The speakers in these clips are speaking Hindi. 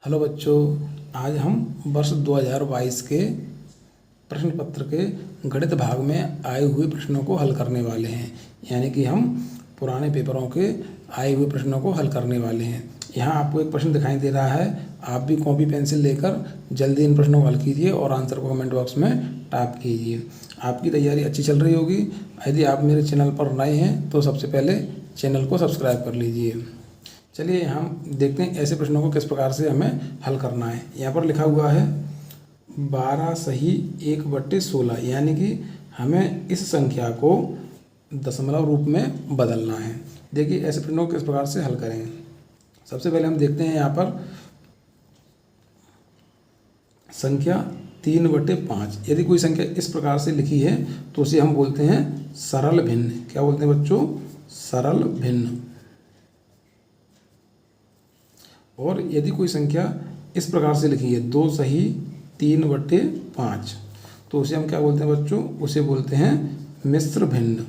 हेलो बच्चों, आज हम वर्ष 2022 के प्रश्न पत्र के गणित भाग में आए हुए प्रश्नों को हल करने वाले हैं। यानी कि हम पुराने पेपरों के आए हुए प्रश्नों को हल करने वाले हैं। यहाँ आपको एक प्रश्न दिखाई दे रहा है, आप भी कॉपी पेंसिल लेकर जल्दी इन प्रश्नों को हल कीजिए और आंसर को कमेंट बॉक्स में टाइप कीजिए। आपकी तैयारी अच्छी चल रही होगी। यदि आप मेरे चैनल पर नए हैं तो सबसे पहले चैनल को सब्सक्राइब कर लीजिए। चलिए हम देखते हैं ऐसे प्रश्नों को किस प्रकार से हमें हल करना है। यहाँ पर लिखा हुआ है 12 सही 1/16, यानी कि हमें इस संख्या को दशमलव रूप में बदलना है। देखिए ऐसे प्रश्नों को किस प्रकार से हल करेंगे। सबसे पहले हम देखते हैं यहाँ पर संख्या 3/5। यदि कोई संख्या इस प्रकार से लिखी है तो उसे हम बोलते हैं सरल भिन्न। क्या बोलते हैं बच्चों? सरल भिन्न। और यदि कोई संख्या इस प्रकार से लिखी है 2 सही 3/5, तो उसे हम क्या बोलते हैं बच्चों? उसे बोलते हैं मिश्र भिन्न।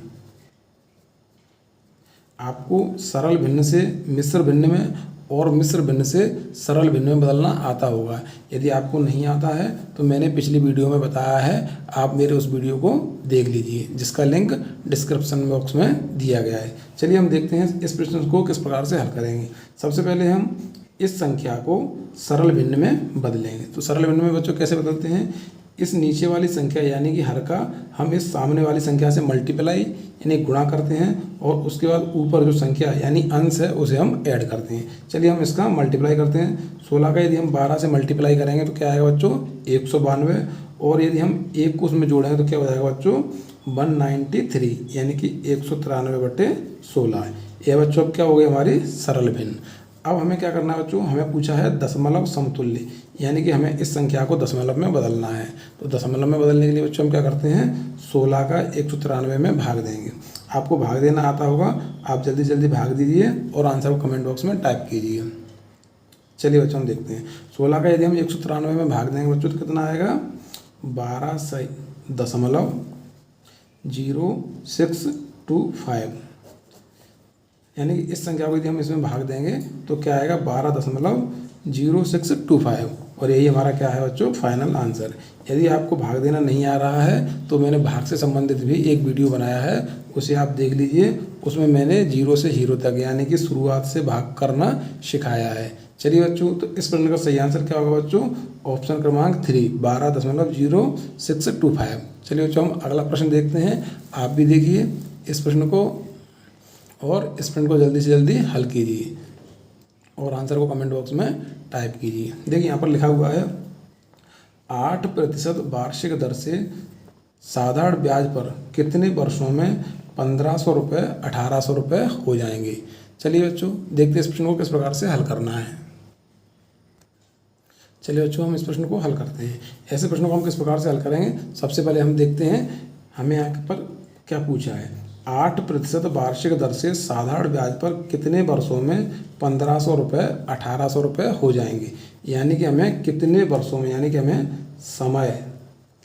आपको सरल भिन्न से मिश्र भिन्न में और मिश्र भिन्न से सरल भिन्न में बदलना आता होगा। यदि आपको नहीं आता है तो मैंने पिछली वीडियो में बताया है, आप मेरे उस वीडियो को देख लीजिए, जिसका लिंक डिस्क्रिप्शन बॉक्स में दिया गया है। चलिए हम देखते हैं इस प्रश्न को किस प्रकार से हल करेंगे। सबसे पहले हम इस संख्या को सरल भिन्न में बदलेंगे। तो सरल भिन्न में बच्चों कैसे बदलते हैं? इस नीचे वाली संख्या यानी कि हर का हम इस सामने वाली संख्या से मल्टीप्लाई यानी गुणा करते हैं और उसके बाद ऊपर जो संख्या यानी अंश है उसे हम ऐड करते हैं। चलिए हम इसका मल्टीप्लाई करते हैं। 16 का यदि हम 12 से मल्टीप्लाई करेंगे तो क्या आएगा बच्चों? 192। और यदि हम 1 को उसमें जोड़ेंगे तो क्या हो जाएगा बच्चों? 193, यानी कि 193/16। यह बच्चों अब क्या हो गई हमारी सरल भिन्न। अब हमें क्या करना है बच्चों? हमें पूछा है दशमलव समतुल्य, यानी कि हमें इस संख्या को दशमलव में बदलना है। तो दशमलव में बदलने के लिए बच्चों हम क्या करते हैं? 16 का 193 में भाग देंगे। आपको भाग देना आता होगा, आप जल्दी जल्दी भाग दीजिए और आंसर को कमेंट बॉक्स में टाइप कीजिए। चलिए बच्चों हम देखते हैं। 16 का यदि हम 193 में भाग देंगे बच्चों तो कितना आएगा? 12.0625, यानी कि इस संख्या को यदि हम इसमें भाग देंगे तो क्या आएगा? 12.0625। और यही हमारा क्या है बच्चों? Final answer. यदि आपको भाग देना नहीं आ रहा है तो मैंने भाग से संबंधित भी एक वीडियो बनाया है, उसे आप देख लीजिए। उसमें मैंने 0 से हीरो तक यानी कि शुरुआत से भाग करना सिखाया है। चलिए बच्चों, तो इस प्रश्न का सही आंसर क्या होगा बच्चों? ऑप्शन क्रमांक 3, 12.0625। चलिए बच्चों हम अगला प्रश्न देखते हैं। आप भी देखिए इस प्रश्न को और इस प्रश्न को जल्दी से जल्दी हल कीजिए और आंसर को कमेंट बॉक्स में टाइप कीजिए। देखिए यहाँ पर लिखा हुआ है 8% वार्षिक दर से साधारण ब्याज पर कितने वर्षों में 1500 रुपये 1800 रुपये हो जाएंगे। चलिए बच्चों देखते हैं इस प्रश्न को किस प्रकार से हल करना है। चलिए बच्चों हम इस प्रश्न को हल करते हैं। ऐसे प्रश्नों को हम किस प्रकार से हल करेंगे? सबसे पहले हम देखते हैं हमें यहाँ पर क्या पूछा है। 8% वार्षिक दर से साधारण ब्याज पर कितने वर्षों में 1500 रुपये 1800 रुपये हो जाएंगे। यानी कि हमें कितने वर्षों में, यानी कि हमें समय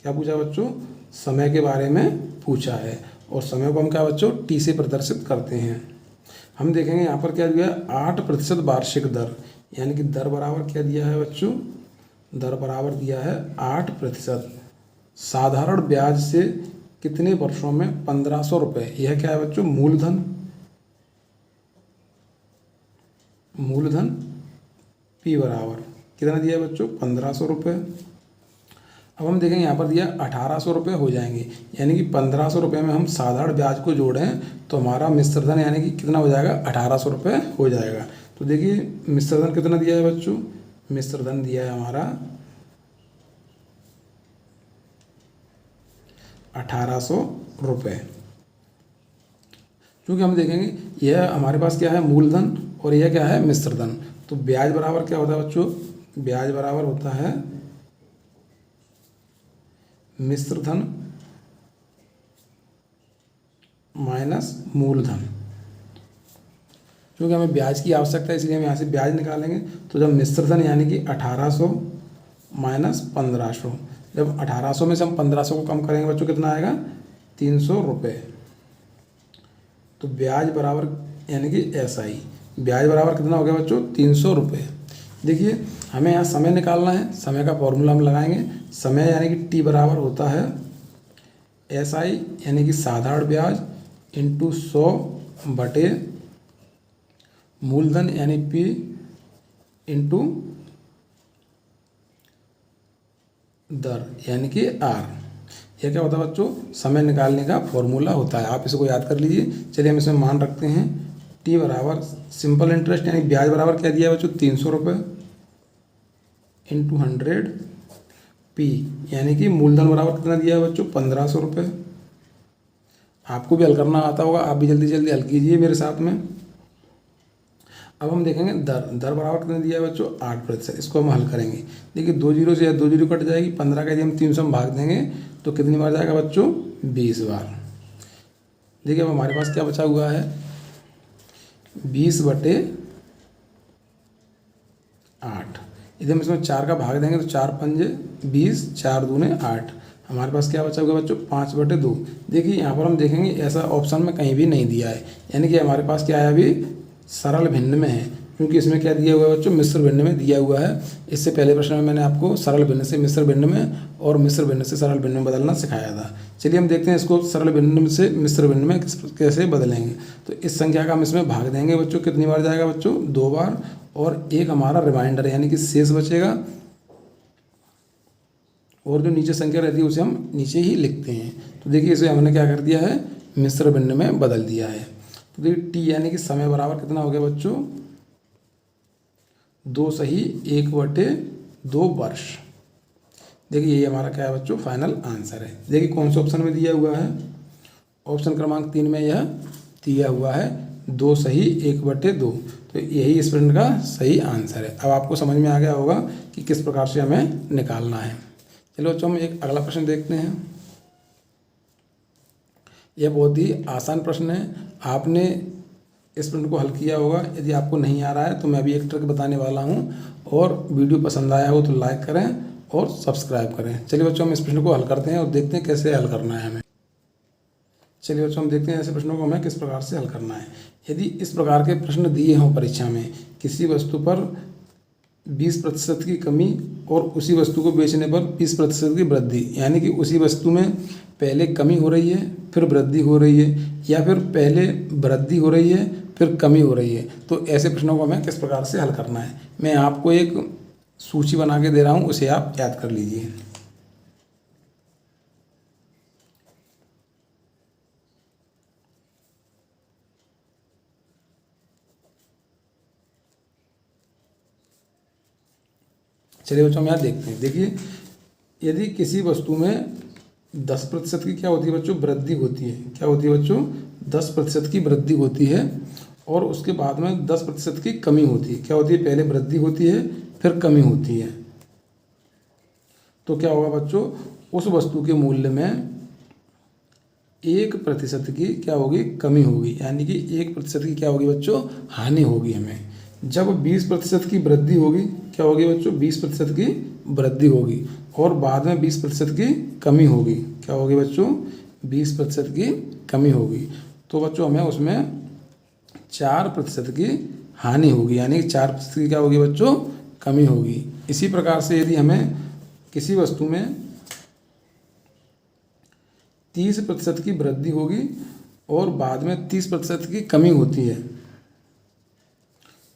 क्या पूछा बच्चों? समय के बारे में पूछा है। और समय को हम क्या बच्चों? टी से प्रदर्शित करते हैं। हम देखेंगे यहाँ पर क्या दिया है? 8% वार्षिक दर, यानी कि दर बराबर क्या दिया है बच्चों? दर बराबर दिया है 8%। साधारण ब्याज से कितने वर्षों में 1500 रुपये, यह क्या है बच्चों? मूलधन। मूलधन P बराबर कितना दिया है बच्चों? 1500 रुपये। अब हम देखेंगे यहाँ पर दिया 1800 रुपये हो जाएंगे, यानी कि 1500 रुपये में हम साधारण ब्याज को जोड़ें तो हमारा मिश्रधन यानी कि कितना हो जाएगा? 1800 रुपये हो जाएगा। तो देखिए मिश्रधन कितना दिया है बच्चों? मिश्रधन दिया है हमारा 1800 रुपये। क्योंकि हम देखेंगे यह हमारे पास क्या है? मूलधन और यह क्या है? मिश्रधन। तो ब्याज बराबर क्या होता है बच्चों? ब्याज बराबर होता है मिश्रधन माइनस मूलधन। क्योंकि हमें ब्याज की आवश्यकता है इसलिए हम यहाँ से ब्याज निकालेंगे। तो जब मिश्रधन यानी कि 1800 माइनस 1500, जब 1800 में से हम 1500 को कम करेंगे बच्चों कितना आएगा? 300 रुपये। तो ब्याज बराबर यानी कि SI, ब्याज बराबर कितना हो गया बच्चों? 300 रुपये। देखिए हमें यहाँ समय निकालना है। समय का फॉर्मूला हम लगाएंगे। समय यानी कि टी बराबर होता है SI यानी कि साधारण ब्याज इंटू 100 बटे मूलधन यानी P इंटू दर यानी कि R। यह क्या होता है बच्चों? समय निकालने का फॉर्मूला होता है। आप इसको याद कर लीजिए। चलिए हम इसमें मान रखते हैं टी बराबर सिंपल इंटरेस्ट यानी ब्याज बराबर क्या दिया है बच्चों? 300 रुपये इंटू 100 P यानी कि मूलधन बराबर कितना दिया है बच्चों? 1500 रुपये। आपको भी हल करना आता होगा, आप भी जल्दी जल्दी हल कीजिए मेरे साथ में। अब हम देखेंगे दर बराबर कितने दिया है बच्चों? 8%। इसको हम हल करेंगे। देखिए 2 जीरो से 2 जीरो कट जाएगी। 15 का यदि हम 300 में भाग देंगे तो कितनी बार जाएगा बच्चों? 20 बार। देखिए अब हमारे पास क्या बचा हुआ है? 20 बटे 8। यदि हम इसमें 4 का भाग देंगे तो 4 पंजे 20, 4 दूने 8। हमारे पास क्या बचा होगा बच्चों? 5 बटे 2। देखिए यहाँ पर हम देखेंगे ऐसा ऑप्शन में कहीं भी नहीं दिया है, यानी कि हमारे पास क्या है अभी? सरल भिन्न में है, क्योंकि इसमें क्या दिया हुआ है बच्चों? मिश्र भिन्न में दिया हुआ है। इससे पहले प्रश्न में मैंने आपको सरल भिन्न से मिश्र भिन्न में और मिश्र भिन्न से सरल भिन्न में बदलना सिखाया था। चलिए हम देखते हैं इसको सरल भिन्न से मिश्र भिन्न में कैसे बदलेंगे। तो इस संख्या का हम इसमें भाग देंगे बच्चों। कितनी बार जाएगा बच्चों? 2 बार। और एक हमारा रिमाइंडर यानी कि शेष बचेगा, और जो नीचे संख्या रहती है उसे हम नीचे ही लिखते हैं। तो देखिए इसे हमने क्या कर दिया है? मिश्र भिन्न में बदल दिया है। तो देखिए टी यानी कि समय बराबर कितना हो गया बच्चों? 2 सही 1 बटे 2 वर्ष। देखिए ये हमारा क्या है बच्चों? फाइनल आंसर है। देखिए कौन से ऑप्शन में दिया हुआ है? ऑप्शन क्रमांक 3 में यह दिया हुआ है 2 सही 1 बटे 2। तो यही इस प्रश्न का सही आंसर है। अब आपको समझ में आ गया होगा कि किस प्रकार से हमें निकालना है। चलो बच्चों हम एक अगला प्रश्न देखते हैं। यह बहुत ही आसान प्रश्न है। आपने इस प्रश्न को हल किया होगा। यदि आपको नहीं आ रहा है तो मैं अभी एक ट्रिक बताने वाला हूं, और वीडियो पसंद आया हो तो लाइक करें और सब्सक्राइब करें। चलिए बच्चों हम इस प्रश्न को हल करते हैं और देखते हैं कैसे हल करना है हमें। चलिए बच्चों हम देखते हैं ऐसे प्रश्नों को हमें किस प्रकार से हल करना है। यदि इस प्रकार के प्रश्न दिए हों परीक्षा में, किसी वस्तु पर 20% की कमी और उसी वस्तु को बेचने पर 20% की वृद्धि, यानी कि उसी वस्तु में पहले कमी हो रही है फिर वृद्धि हो रही है, या फिर पहले वृद्धि हो रही है फिर कमी हो रही है, तो ऐसे प्रश्नों को हमें किस प्रकार से हल करना है। मैं आपको एक सूची बना के दे रहा हूँ, उसे आप याद कर लीजिए। चलिए बच्चों हम यहाँ देखते हैं। देखिए यदि किसी वस्तु में 10% की क्या होती है बच्चों? वृद्धि होती है। क्या होती है बच्चों? 10% की वृद्धि होती है, और उसके बाद में 10% की कमी होती है। क्या होती है? पहले वृद्धि होती है फिर कमी होती है। तो क्या होगा बच्चों? उस वस्तु के मूल्य में 1% की क्या होगी? कमी होगी, यानी कि 1% की क्या होगी बच्चों? हानि होगी हमें। जब 20% की वृद्धि होगी, क्या होगी बच्चों? 20% की वृद्धि होगी, और बाद में 20% की कमी होगी। क्या होगी बच्चों? 20% की कमी होगी। तो बच्चों हमें उसमें 4% की हानि होगी, यानी कि 4% की क्या होगी बच्चों? कमी होगी। इसी प्रकार से यदि हमें किसी वस्तु में 30% की वृद्धि होगी और बाद में 30% की कमी होती है,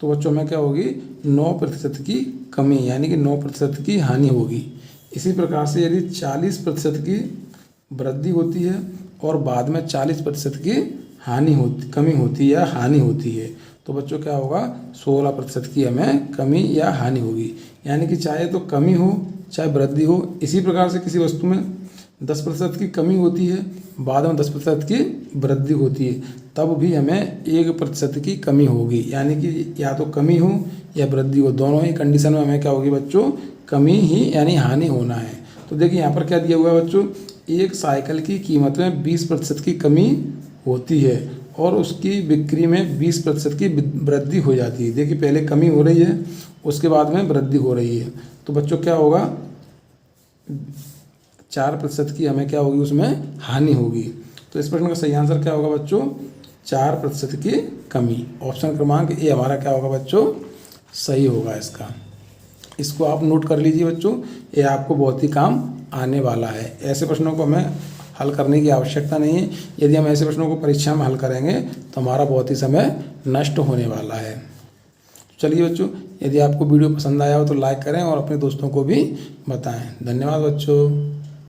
तो बच्चों में क्या होगी? 9% की कमी, यानी कि 9% की हानि होगी। इसी प्रकार से यदि 40% की वृद्धि होती है और बाद में 40% की कमी होती है या हानि होती है, तो बच्चों क्या होगा? 16% की हमें कमी या हानि होगी। यानी कि चाहे तो कमी हो चाहे वृद्धि हो, इसी प्रकार से किसी वस्तु में 10% की कमी होती है, बाद में 10% की वृद्धि होती है, तब भी हमें 1% की कमी होगी। यानी कि या तो कमी हो या वृद्धि हो, दोनों ही कंडीशन में हमें क्या होगी बच्चों? कमी ही यानी हानि होना है। तो देखिए यहाँ पर क्या दिया हुआ है बच्चों? एक साइकिल की कीमत में 20% की कमी होती है और उसकी बिक्री में 20% की वृद्धि हो जाती है। देखिए पहले कमी हो रही है, उसके बाद में वृद्धि हो रही है, तो बच्चों क्या होगा? 4% की हमें क्या होगी? उसमें हानि होगी। तो इस प्रश्न का सही आंसर क्या होगा बच्चों? 4% की कमी। ऑप्शन क्रमांक ए हमारा क्या होगा बच्चों? सही होगा इसका। इसको आप नोट कर लीजिए बच्चों, ये आपको बहुत ही काम आने वाला है। ऐसे प्रश्नों को हमें हल करने की आवश्यकता नहीं है। यदि हम ऐसे प्रश्नों को परीक्षा में हल करेंगे तो हमारा बहुत ही समय नष्ट होने वाला है। चलिए बच्चों, यदि आपको वीडियो पसंद आया हो तो लाइक करें और अपने दोस्तों को भी बताएं। धन्यवाद बच्चों।